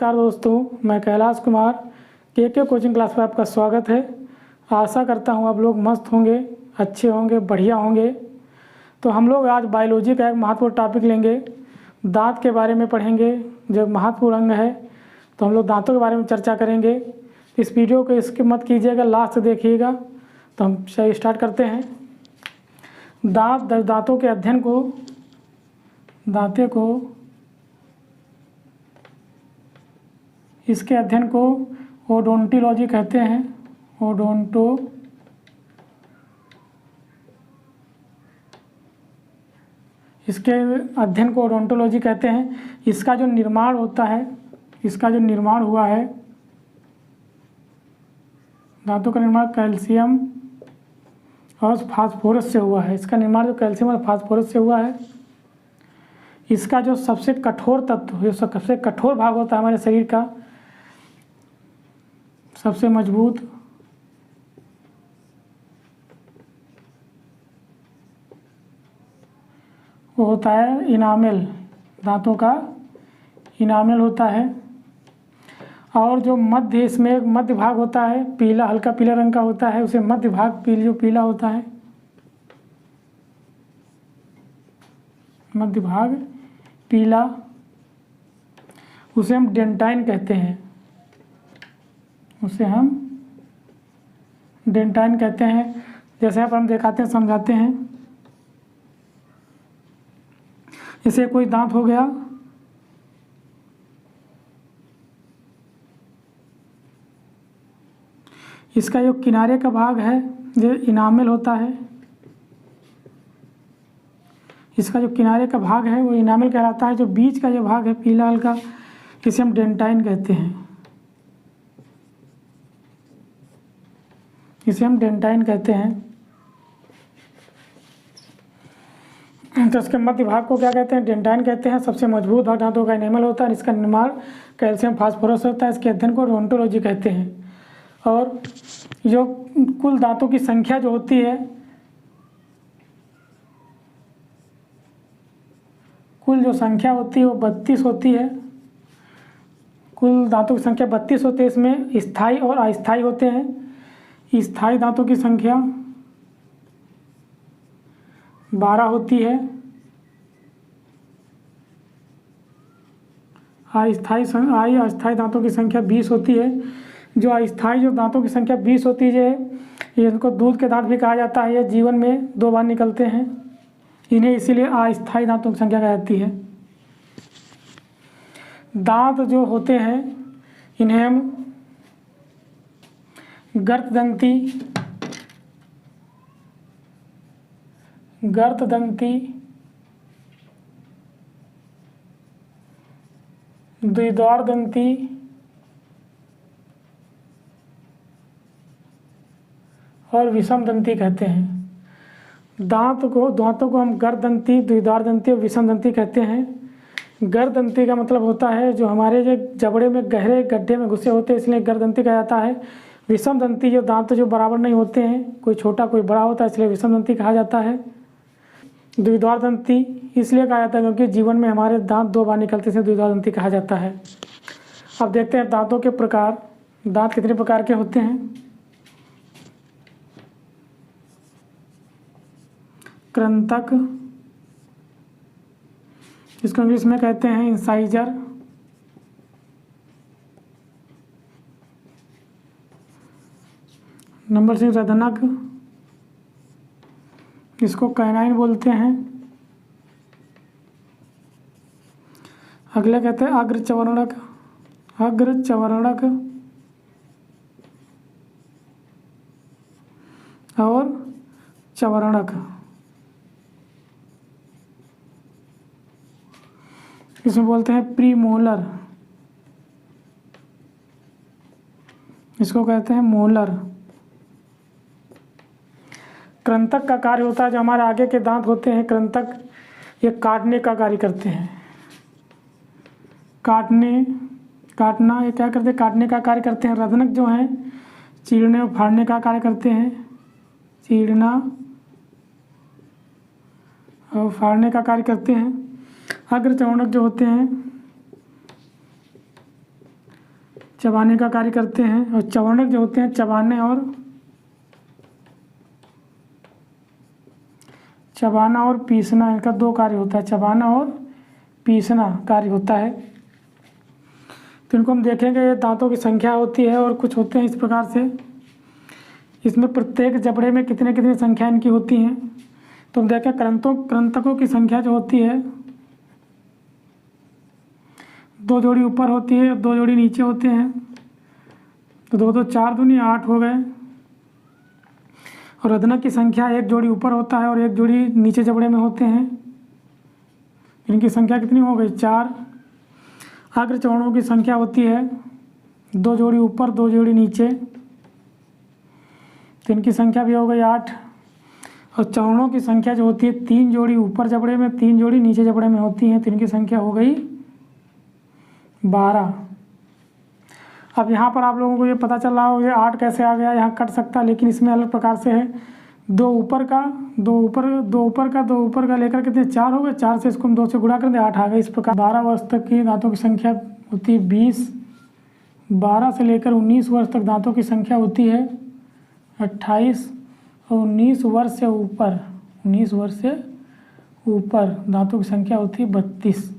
नमस्कार दोस्तों, मैं कैलाश कुमार के कोचिंग क्लास पर आपका स्वागत है। आशा करता हूँ आप लोग मस्त होंगे, अच्छे होंगे, बढ़िया होंगे। तो हम लोग आज बायोलॉजी का एक महत्वपूर्ण टॉपिक लेंगे, दांत के बारे में पढ़ेंगे, जो महत्वपूर्ण अंग है। तो हम लोग दांतों के बारे में चर्चा करेंगे। इस वीडियो को स्किप मत कीजिएगा, लास्ट से देखिएगा। तो हम स्टार्ट करते हैं। दांतों के अध्ययन को इसके अध्ययन को ओडोंटोलॉजी कहते हैं। इसके अध्ययन को ओडोंटोलॉजी कहते हैं। इसका जो निर्माण होता है, इसका जो निर्माण हुआ है, दांतों का निर्माण कैल्शियम और फास्फोरस से हुआ है। इसका निर्माण जो कैल्शियम और फास्फोरस से हुआ है। इसका जो सबसे कठोर तत्व, जो सबसे कठोर भाग होता है हमारे शरीर का, सबसे मजबूत, वो होता है इनामेल। दांतों का इनामेल होता है। और जो मध्य, इसमें एक मध्य भाग होता है, पीला, हल्का पीला रंग का होता है, उसे मध्य भाग जो पीला होता है, मध्य भाग पीला, उसे हम डेंटाइन कहते हैं। उसे हम डेंटाइन कहते हैं। जैसे यहाँ पर हम दिखाते हैं, समझाते हैं। इसे कोई दांत हो गया, इसका जो किनारे का भाग है जो इनामेल होता है, इसका जो किनारे का भाग है वो इनामेल कहलाता है। जो बीच का जो भाग है पीला हल्का, इसे हम डेंटाइन कहते हैं। इसे हम डेंटाइन कहते हैं। तो इसके मध्य भाग को क्या कहते हैं? डेंटाइन कहते हैं। सबसे मजबूत भाग दांतों का इनेमल होता है। इसका निर्माण कैल्शियम फास्फोरस होता है। इसके अध्ययन को ओडोंटोलॉजी कहते हैं। और जो कुल दांतों की संख्या जो होती है, कुल जो संख्या होती है वो 32 होती है। कुल दांतों की संख्या 32 होती है। इसमें स्थायी और अस्थायी होते हैं। स्थायी दांतों की संख्या 12 होती है। अस्थायी दांतों की संख्या 20 होती है। जो अस्थायी जो दांतों की संख्या 20 होती है, ये इनको दूध के दांत भी कहा जाता है। ये जीवन में 2 बार निकलते हैं। इन्हें इसीलिए अस्थायी दांतों की संख्या कहा जाती है। दांत जो होते हैं, इन्हें हम गर्तदंती, द्विद्वार दंती और विषम दंती कहते हैं। दांतों को हम गर्दंती, द्विद्वार दंती और विषम दंती कहते हैं। गर्दंती का मतलब होता है जो हमारे जो जबड़े में गहरे गड्ढे में घुसे होते हैं, इसलिए गर्दंती कहा जाता है। विषम दंती जो दांत जो बराबर नहीं होते हैं, कोई छोटा कोई बड़ा होता है, इसलिए विषम दंती कहा जाता है। द्विद्वार दंती इसलिए कहा जाता है क्योंकि जीवन में हमारे दांत 2 बार निकलते हैं, द्विद्वार दंती कहा जाता है। अब देखते हैं दांतों के प्रकार। दांत कितने प्रकार के होते हैं? कृंतक, इसको इंग्लिश में कहते हैं इंसाइजर। नंबर 6 रदनक, इसको कैनाइन बोलते हैं। अगले कहते हैं अग्रचवर्णक, और चवर्णक। इसमें बोलते हैं प्रीमोलर, इसको कहते हैं मोलर। कृंतक का कार्य होता है, जो हमारे आगे के दांत होते हैं, कृंतक, ये काटने का कार्य करते हैं। काटना ये क्या करते हैं? काटने का कार्य करते हैं। रदनक जो है चीरने और फाड़ने का कार्य करते हैं। चीरना और फाड़ने का कार्य करते हैं। अग्रचवर्णक जो होते हैं चबाने का कार्य करते हैं। और चवर्णक जो होते हैं चबाना और पीसना, इनका दो कार्य होता है, चबाना और पीसना कार्य होता है। तो इनको हम देखेंगे, ये दांतों की संख्या होती है और कुछ होते हैं इस प्रकार से। इसमें प्रत्येक जबड़े में कितने कितनी संख्या इनकी होती हैं। तो हम देखें कृंतकों की संख्या जो होती है, 2 जोड़ी ऊपर होती है, 2 जोड़ी नीचे होते हैं। तो 2 2 4 दूनी 8 हो गए। और अधनक की संख्या 1 जोड़ी ऊपर होता है और 1 जोड़ी नीचे जबड़े में होते हैं। इनकी संख्या कितनी हो गई? 4। अग्रचरणों की संख्या होती है 2 जोड़ी ऊपर 2 जोड़ी नीचे, तो इनकी संख्या भी हो गई 8। और चरणों की संख्या जो होती है 3 जोड़ी ऊपर जबड़े में 3 जोड़ी नीचे जबड़े में होती हैं, तो इनकी संख्या हो गई 12। अब यहाँ पर आप लोगों को ये पता चल रहा हो ये 8 कैसे आ गया, यहाँ कट सकता है, लेकिन इसमें अलग प्रकार से है। 2 ऊपर का 2 ऊपर का लेकर कितने 4 हो गए, 4 से इसको हम 2 से गुणा कर दें 8 आ गए। इस प्रकार 12 वर्ष तक की दांतों की संख्या होती है 20। 12 से लेकर 19 वर्ष तक दांतों की संख्या होती है 28। और 19 वर्ष से ऊपर दांतों की संख्या होती है 32।